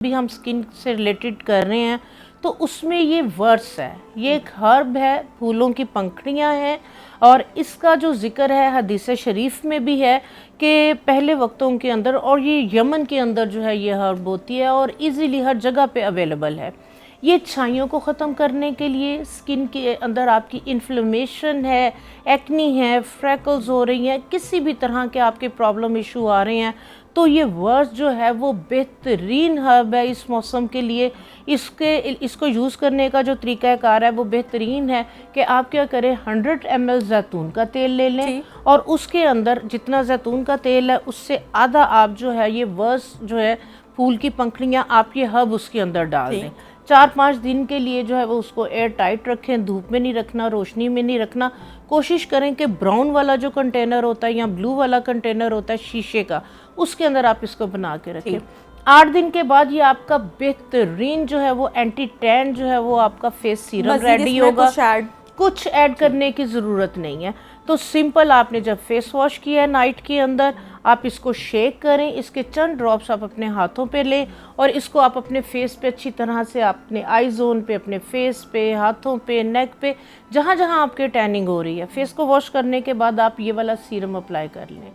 भी हम स्किन से रिलेटेड कर रहे हैं तो उसमें ये वर्स है, ये एक हर्ब है, फूलों की पंखुड़ियाँ हैं और इसका जो जिक्र है हदीस शरीफ में भी है कि पहले वक्तों के अंदर, और ये यमन के अंदर जो है ये हर्ब होती है और इजीली हर जगह पे अवेलेबल है। ये छाइयों को ख़त्म करने के लिए, स्किन के अंदर आपकी इन्फ्लेमेशन है, एक्नी है, फ्रैकल्स हो रही हैं, किसी भी तरह के आपके प्रॉब्लम इशू आ रहे हैं, तो ये वर्स जो है वो बेहतरीन हर्ब है इस मौसम के लिए। इसको यूज़ करने का जो तरीक़ाकार है वो बेहतरीन है कि आप क्या करें, 100 ml जैतून का तेल ले लें और उसके अंदर जितना जैतून का तेल है उससे आधा आप जो है ये वर्स जो है फूल की पंखुड़ियाँ आप ये हर्ब उसके अंदर डाल दें। 4-5 दिन के लिए जो है वो उसको एयर टाइट रखें, धूप में नहीं रखना, रोशनी में नहीं रखना। कोशिश करें कि ब्राउन वाला जो कंटेनर होता है या ब्लू वाला कंटेनर होता है शीशे का, उसके अंदर आप इसको बना के रखें। 8 दिन के बाद ये आपका बेहतरीन जो है वो एंटी टैन जो है वो आपका फेस सीरम रेडी होगा। कुछ ऐड करने की ज़रूरत नहीं है। तो सिंपल आपने जब फेस वॉश किया है नाइट के अंदर, आप इसको शेक करें, इसके चंद ड्रॉप्स आप अपने हाथों पे लें और इसको आप अपने फेस पे अच्छी तरह से, अपने आई जोन पे, अपने फेस पे, हाथों पे, नेक पे, जहाँ जहाँ आपके टैनिंग हो रही है, फेस को वॉश करने के बाद आप ये वाला सीरम अप्लाई कर लें।